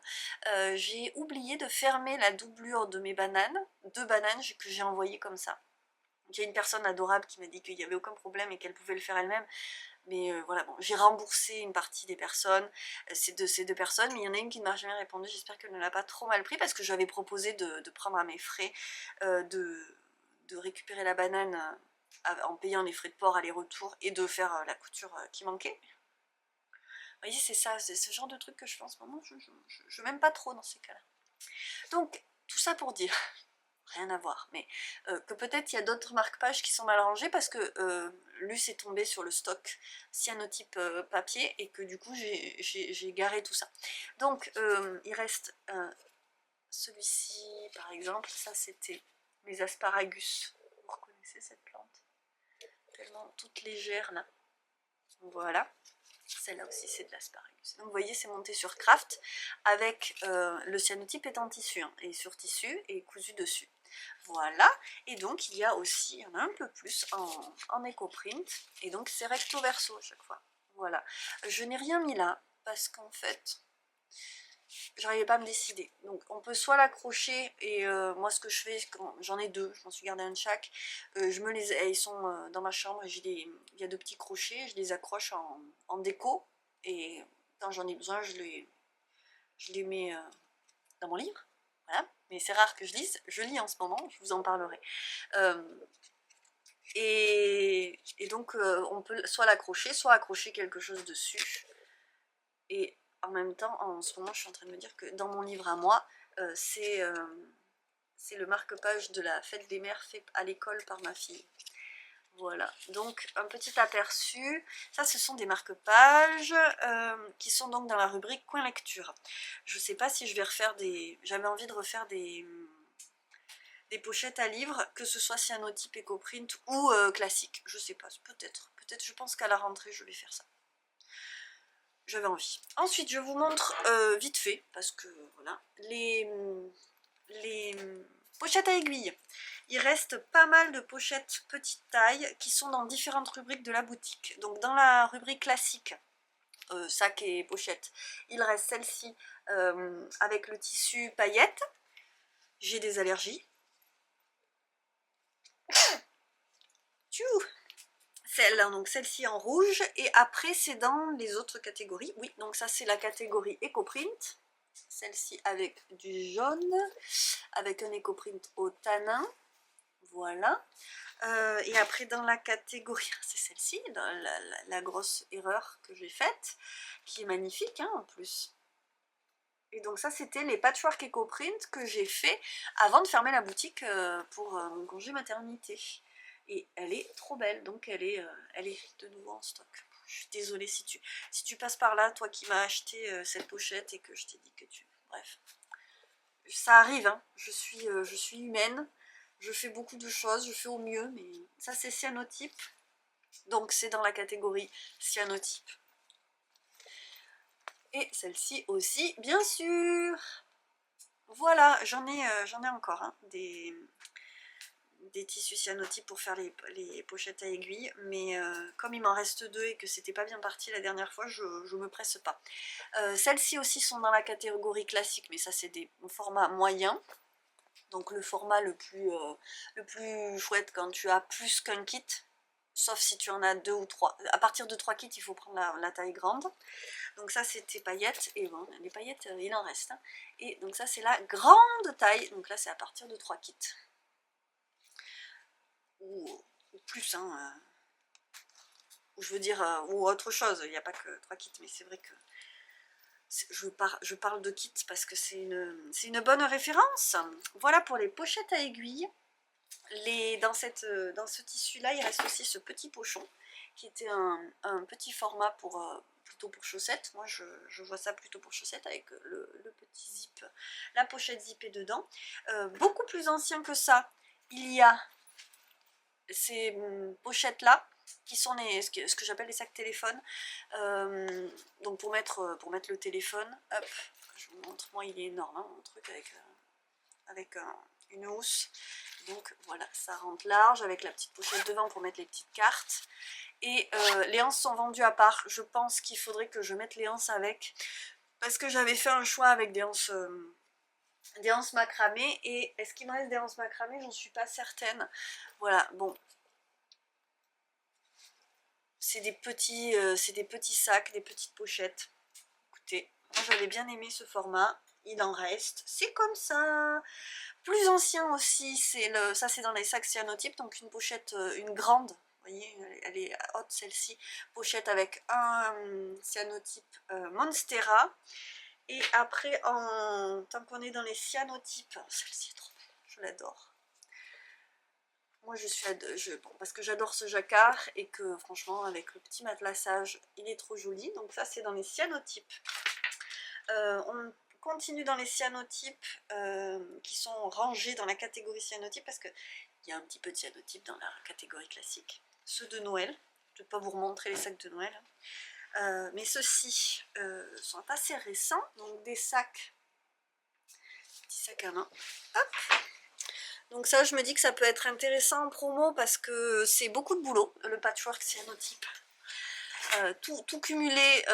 j'ai oublié de fermer la doublure de mes bananes, 2 bananes que j'ai envoyées comme ça. J'ai une personne adorable qui m'a dit qu'il n'y avait aucun problème et qu'elle pouvait le faire elle-même, mais voilà, bon, j'ai remboursé une partie des personnes, ces deux personnes, mais il y en a une qui ne m'a jamais répondu. J'espère qu'elle ne l'a pas trop mal pris, parce que j'avais proposé de prendre à mes frais, de récupérer la banane en payant les frais de port aller-retour et de faire la couture qui manquait. Vous voyez, c'est ça, c'est ce genre de truc que je fais en ce moment, je m'aime pas trop dans ces cas-là. Donc, tout ça pour dire, rien à voir, mais que peut-être il y a d'autres marque-pages qui sont mal rangées, parce que Luce est tombée sur le stock cyanotype papier, et que du coup j'ai garé tout ça. Donc, il reste celui-ci, par exemple, ça c'était mes asparagus. Vous reconnaissez cette plante? Tellement toute légère là. Voilà. Celle-là aussi c'est de l'asparagus. Donc vous voyez, c'est monté sur Craft avec le cyanotype est en tissu, hein, et sur tissu et cousu dessus. Voilà, et donc il y a aussi, il y en a un peu plus en EcoPrint, et donc c'est recto verso à chaque fois. Voilà, je n'ai rien mis là parce qu'en fait j'arrivais pas à me décider. Donc on peut soit l'accrocher, et moi ce que je fais, j'en ai 2, je m'en suis gardé un de chaque, ils sont dans ma chambre, il y a 2 petits crochets, je les accroche en déco, et quand j'en ai besoin, je les mets dans mon livre. Voilà. Mais c'est rare que je lise, je lis en ce moment, je vous en parlerai. Et donc on peut soit l'accrocher, soit accrocher quelque chose dessus. Et en même temps, en ce moment, je suis en train de me dire que dans mon livre à moi, c'est le marque-page de la fête des mères fait à l'école par ma fille. Voilà, donc un petit aperçu. Ça, ce sont des marque-pages qui sont donc dans la rubrique coin lecture. Je sais pas si je vais refaire j'avais envie de refaire des pochettes à livres, que ce soit cyanotype, EcoPrint ou classique. Je sais pas, peut-être. Peut-être, je pense qu'à la rentrée, je vais faire ça. J'avais envie. Ensuite, je vous montre vite fait, parce que voilà, les pochettes à aiguilles. Il reste pas mal de pochettes petite taille qui sont dans différentes rubriques de la boutique. Donc dans la rubrique classique, sac et pochette, il reste celle-ci avec le tissu paillettes. J'ai des allergies. Celle-ci en rouge, et après c'est dans les autres catégories. Oui, donc ça c'est la catégorie EcoPrint. Celle-ci avec du jaune, avec un EcoPrint au tanin. Voilà. Et après dans la catégorie, c'est celle-ci, la grosse erreur que j'ai faite, qui est magnifique hein, en plus. Et donc ça c'était les patchwork EcoPrint que j'ai fait avant de fermer la boutique pour mon congé maternité. Et elle est trop belle, donc elle est de nouveau en stock. Je suis désolée si tu passes par là, toi qui m'as acheté cette pochette et que je t'ai dit que tu... Bref. Ça arrive, hein. Je suis humaine. Je fais beaucoup de choses, je fais au mieux, mais ça c'est cyanotype. Donc c'est dans la catégorie cyanotype. Et celle-ci aussi, bien sûr. Voilà, j'en ai encore hein, des tissus cyanotypes pour faire les pochettes à aiguilles, mais comme il m'en reste 2 et que c'était pas bien parti la dernière fois, je me presse pas. Celles-ci aussi sont dans la catégorie classique, mais ça c'est des formats moyens. Donc le format le plus chouette quand tu as plus qu'un kit, sauf si tu en as 2 ou 3. À partir de 3 kits, il faut prendre la taille grande. Donc ça c'était paillettes, et bon, les paillettes il en reste. Hein. Et donc ça c'est la grande taille, donc là c'est à partir de 3 kits. Ou plus, hein, ou je veux dire, ou autre chose, il n'y a pas que 3 kits, mais c'est vrai que je parle de kit parce que c'est une bonne référence. Voilà pour les pochettes à aiguilles. Dans ce tissu-là, il reste aussi ce petit pochon, qui était un petit format plutôt pour chaussettes. Moi, je vois ça plutôt pour chaussettes, avec le petit zip, la pochette zippée dedans. Beaucoup plus ancien que ça, il y a ces pochettes-là, qui sont ce que j'appelle les sacs téléphones. Donc pour mettre le téléphone, hop, je vous montre, moi il est énorme, hein, mon truc avec une housse. Donc voilà, ça rentre large avec la petite pochette devant pour mettre les petites cartes. Et les anses sont vendues à part. Je pense qu'il faudrait que je mette les anses avec, parce que j'avais fait un choix avec des anses macramées, et est-ce qu'il me reste des anses macramées? J'en suis pas certaine. Voilà, bon. C'est des petits sacs, des petites pochettes. Écoutez, moi j'avais bien aimé ce format, il en reste, c'est comme ça. Plus ancien aussi, ça c'est dans les sacs cyanotypes, donc une pochette, une grande, vous voyez, elle est haute celle-ci, pochette avec un cyanotype Monstera. Et après, tant qu'on est dans les cyanotypes, celle-ci est trop belle, je l'adore. Moi bon, parce que j'adore ce jacquard et que franchement avec le petit matelassage il est trop joli. Donc ça c'est dans les cyanotypes. On continue dans les cyanotypes qui sont rangés dans la catégorie cyanotype, parce qu'il y a un petit peu de cyanotype dans la catégorie classique. Ceux de Noël, je ne vais pas vous remontrer les sacs de Noël, mais ceux-ci sont assez récents, donc des sacs, petits sacs à main, hop. Donc ça, je me dis que ça peut être intéressant en promo parce que c'est beaucoup de boulot, le patchwork cyanotype. Tout cumulé,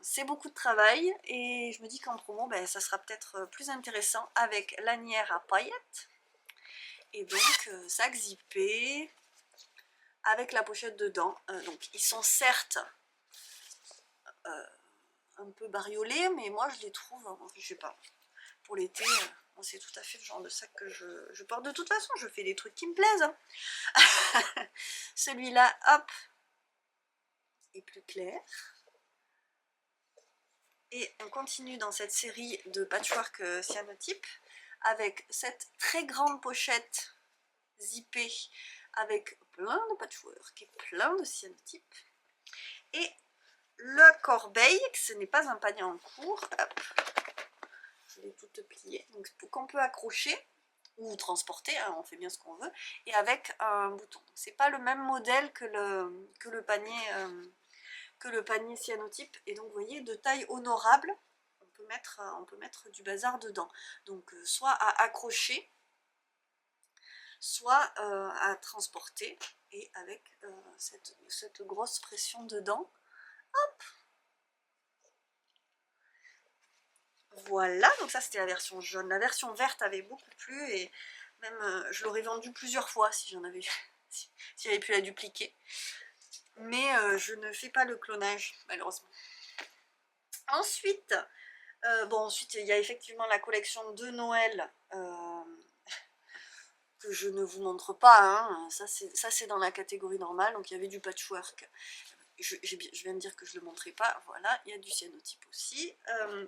c'est beaucoup de travail, et je me dis qu'en promo, ben, ça sera peut-être plus intéressant avec lanière à paillettes. Et donc, sac zippé, avec la pochette dedans. Donc ils sont certes un peu bariolés, mais moi je les trouve, je sais pas, pour l'été... c'est tout à fait le genre de sac que je porte. De toute façon, je fais des trucs qui me plaisent. Hein. Celui-là, hop, est plus clair. Et on continue dans cette série de patchwork cyanotype avec cette très grande pochette zippée avec plein de patchwork et plein de cyanotypes. Et la corbeille, ce n'est pas un panier en cours. Hop. Je l'ai toute pliée, donc qu'on peut accrocher ou transporter, hein, on fait bien ce qu'on veut, et avec un bouton. C'est pas le même modèle que le panier cyanotype, et donc vous voyez, de taille honorable, on peut mettre du bazar dedans. Donc soit à accrocher, soit à transporter, et avec cette grosse pression dedans. Hop. Voilà, donc ça c'était la version jaune. La version verte avait beaucoup plu, et même je l'aurais vendue plusieurs fois si j'en avais si j'avais pu la dupliquer. Mais je ne fais pas le clonage, malheureusement. Ensuite, ensuite il y a effectivement la collection de Noël que je ne vous montre pas. Hein. Ça c'est dans la catégorie normale, donc il y avait du patchwork. Je viens de dire que je ne le montrais pas, voilà, il y a du cyanotype aussi.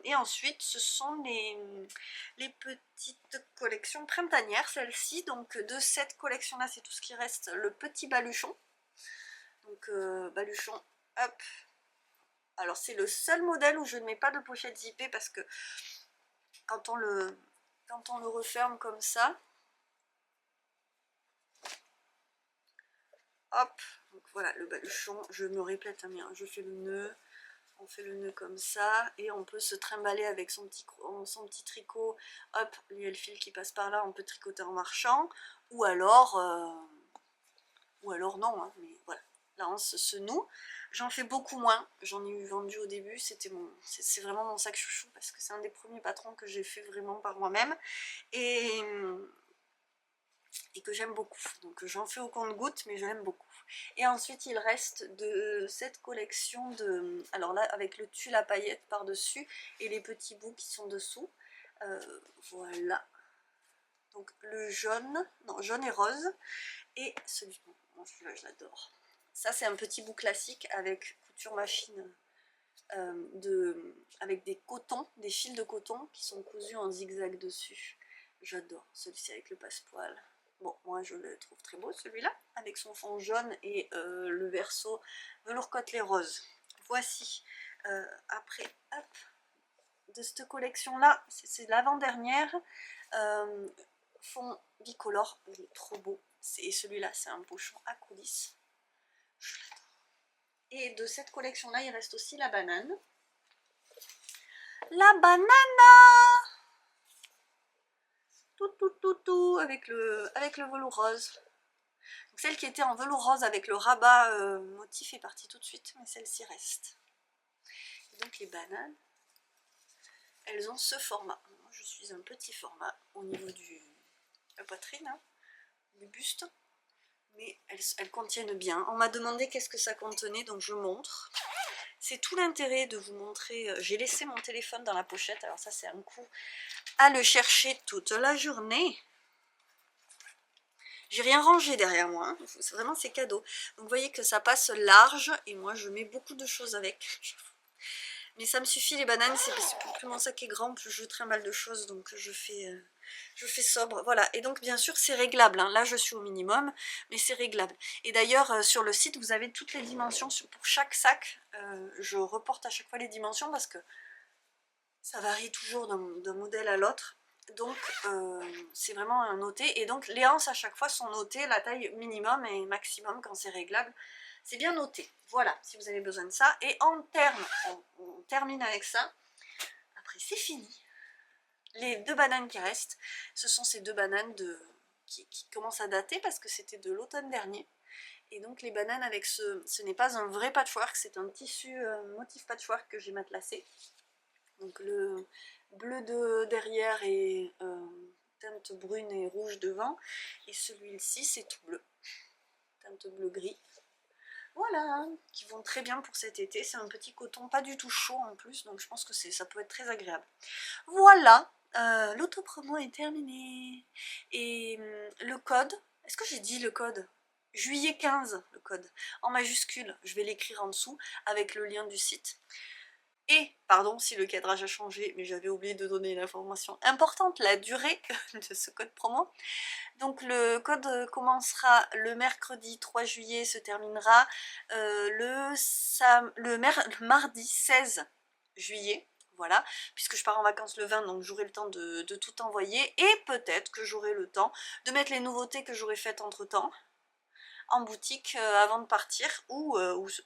Et ensuite, ce sont les petites collections printanières, celles-ci. Donc de cette collection-là, c'est tout ce qui reste, le petit baluchon. Donc baluchon, hop. Alors c'est le seul modèle où je ne mets pas de pochette zippée, parce que quand on le referme comme ça, hop, donc voilà le baluchon, je me répète, hein, je fais le nœud, on fait le nœud comme ça, et on peut se trimballer avec son petit tricot, hop, il y a le fil qui passe par là, on peut tricoter en marchant, ou alors non, hein, mais voilà, là on se noue. J'en fais beaucoup moins, j'en ai eu vendu au début, c'est vraiment mon sac chouchou, parce que c'est un des premiers patrons que j'ai fait vraiment par moi-même, et que j'aime beaucoup, donc j'en fais au compte-gouttes, mais je l'aime beaucoup. Et ensuite il reste de cette collection de, alors là avec le tulle à paillettes par dessus et les petits bouts qui sont dessous, voilà, donc le jaune, non jaune et rose, et celui-là je l'adore, ça c'est un petit bout classique avec couture machine, avec des cotons, des fils de coton qui sont cousus en zigzag dessus, j'adore celui-ci avec le passepoil. Bon, moi je le trouve très beau celui-là, avec son fond jaune et le verso velours côtelé rose. Voici, après, hop, de cette collection-là, c'est l'avant-dernière, fond bicolore, il est trop beau. Et celui-là, c'est un pochon à coulisses. Je l'adore. Et de cette collection-là, il reste aussi la banane. La banane, tout, avec le velours rose. Donc celle qui était en velours rose avec le rabat motif est partie tout de suite, mais celle-ci reste. Et donc les bananes, elles ont ce format. Moi je suis un petit format au niveau de la poitrine, hein, du buste, mais elles contiennent bien. On m'a demandé qu'est-ce que ça contenait, donc je montre. C'est tout l'intérêt de vous montrer. J'ai laissé mon téléphone dans la pochette, alors ça c'est un coup à le chercher toute la journée. J'ai rien rangé derrière moi, hein. Vraiment c'est cadeau. Donc vous voyez que ça passe large et moi je mets beaucoup de choses avec. Mais ça me suffit les bananes, c'est parce que plus mon sac est grand, plus je trimballe de choses, donc je fais sobre. Voilà, et donc bien sûr c'est réglable, hein. Là je suis au minimum, mais c'est réglable. Et d'ailleurs sur le site vous avez toutes les dimensions pour chaque sac. Je reporte à chaque fois les dimensions parce que ça varie toujours d'un modèle à l'autre. Donc c'est vraiment à noter, et donc les anses à chaque fois sont notées, la taille minimum et maximum quand c'est réglable, c'est bien noté. Voilà, si vous avez besoin de ça. Et en termes, on termine avec ça, après c'est fini. Les deux bananes qui restent, ce sont ces deux bananes qui commencent à dater parce que c'était de l'automne dernier. Et donc les bananes avec ce n'est pas un vrai patchwork, c'est un tissu motif patchwork que j'ai matelassé. Donc le bleu de derrière et teinte brune et rouge devant, et celui-ci c'est tout bleu, teinte bleu gris. Voilà, qui vont très bien pour cet été. C'est un petit coton pas du tout chaud en plus, donc je pense que ça peut être très agréable. Voilà, l'autopromo est terminée. Et le code, est-ce que j'ai dit le code? Juillet 15, le code, en majuscule, je vais l'écrire en dessous avec le lien du site. Et, pardon si le cadrage a changé, mais j'avais oublié de donner une information importante, la durée de ce code promo. Donc le code commencera le mercredi 3 juillet, se terminera le mardi 16 juillet. Voilà, puisque je pars en vacances le 20, donc j'aurai le temps de tout envoyer. Et peut-être que j'aurai le temps de mettre les nouveautés que j'aurai faites entre temps en boutique avant de partir, ou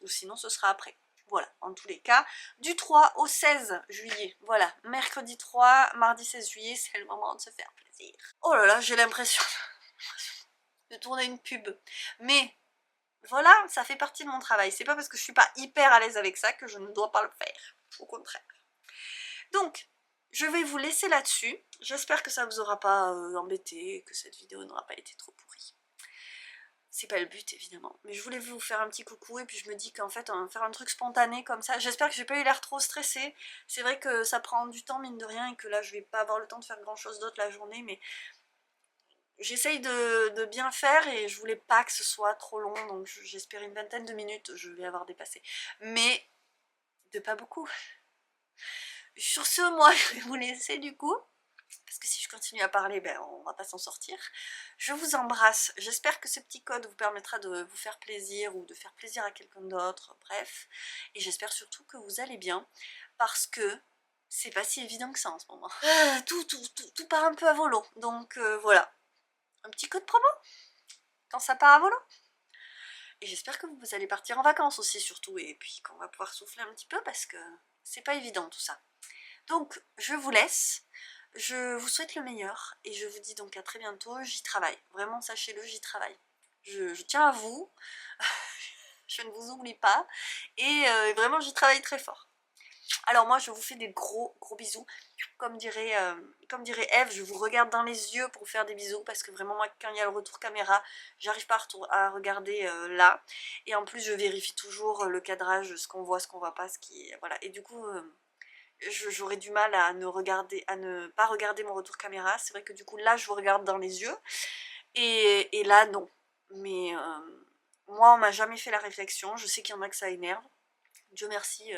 sinon ce sera après. Voilà, en tous les cas, du 3 au 16 juillet, voilà, mercredi 3, mardi 16 juillet, c'est le moment de se faire plaisir. Oh là là, j'ai l'impression de tourner une pub, mais voilà, ça fait partie de mon travail, c'est pas parce que je suis pas hyper à l'aise avec ça que je ne dois pas le faire, au contraire. Donc, je vais vous laisser là-dessus, j'espère que ça vous aura pas embêté, que cette vidéo n'aura pas été trop pourrie. C'est pas le but évidemment, mais je voulais vous faire un petit coucou, et puis je me dis qu'en fait faire un truc spontané comme ça, j'espère que j'ai pas eu l'air trop stressée. C'est vrai que ça prend du temps mine de rien, et que là je vais pas avoir le temps de faire grand chose d'autre la journée, mais j'essaye de bien faire, et je voulais pas que ce soit trop long, donc j'espère une vingtaine de minutes, je vais avoir dépassé, mais de pas beaucoup. Sur ce, moi je vais vous laisser du coup, parce que si je continue à parler, ben, on va pas s'en sortir. Je vous embrasse, j'espère que ce petit code vous permettra de vous faire plaisir, ou de faire plaisir à quelqu'un d'autre, bref. Et j'espère surtout que vous allez bien, parce que c'est pas si évident que ça en ce moment. Tout part un peu à volo, donc voilà. Un petit code promo, quand ça part à volo. Et j'espère que vous allez partir en vacances aussi surtout, et puis qu'on va pouvoir souffler un petit peu parce que c'est pas évident tout ça. Donc je vous laisse, je vous souhaite le meilleur et je vous dis donc à très bientôt. J'y travaille, vraiment sachez-le, j'y travaille. Je tiens à vous, je ne vous oublie pas et vraiment j'y travaille très fort. Alors moi je vous fais des gros bisous, comme dirait Eve, je vous regarde dans les yeux pour vous faire des bisous parce que vraiment moi quand il y a le retour caméra, j'arrive pas à regarder là, et en plus je vérifie toujours le cadrage, ce qu'on voit, ce qu'on voit pas, voilà, et du coup j'aurais du mal à ne pas regarder mon retour caméra. C'est vrai que du coup là je vous regarde dans les yeux et là non, mais moi on m'a jamais fait la réflexion, je sais qu'il y en a que ça énerve, Dieu merci,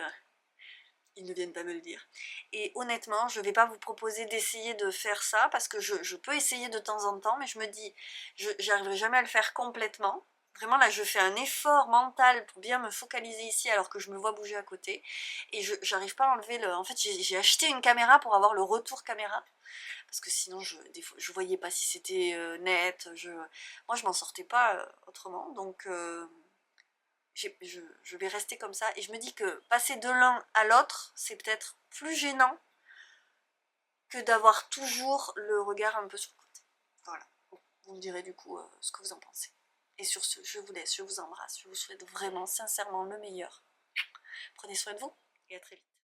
ils ne viennent pas me le dire. Et honnêtement, je ne vais pas vous proposer d'essayer de faire ça, parce que je peux essayer de temps en temps, mais je me dis, j'arriverai jamais à le faire complètement. Vraiment là, je fais un effort mental pour bien me focaliser ici, alors que je me vois bouger à côté. Et j'arrive pas à enlever le... En fait, j'ai acheté une caméra pour avoir le retour caméra, parce que sinon, des fois, je voyais pas si c'était net. Moi, je m'en sortais pas autrement, donc... je vais rester comme ça, et je me dis que passer de l'un à l'autre c'est peut-être plus gênant que d'avoir toujours le regard un peu sur le côté. Voilà, bon, vous me direz du coup ce que vous en pensez. Et sur ce, je vous laisse, je vous embrasse, je vous souhaite vraiment sincèrement le meilleur. Prenez soin de vous et à très vite.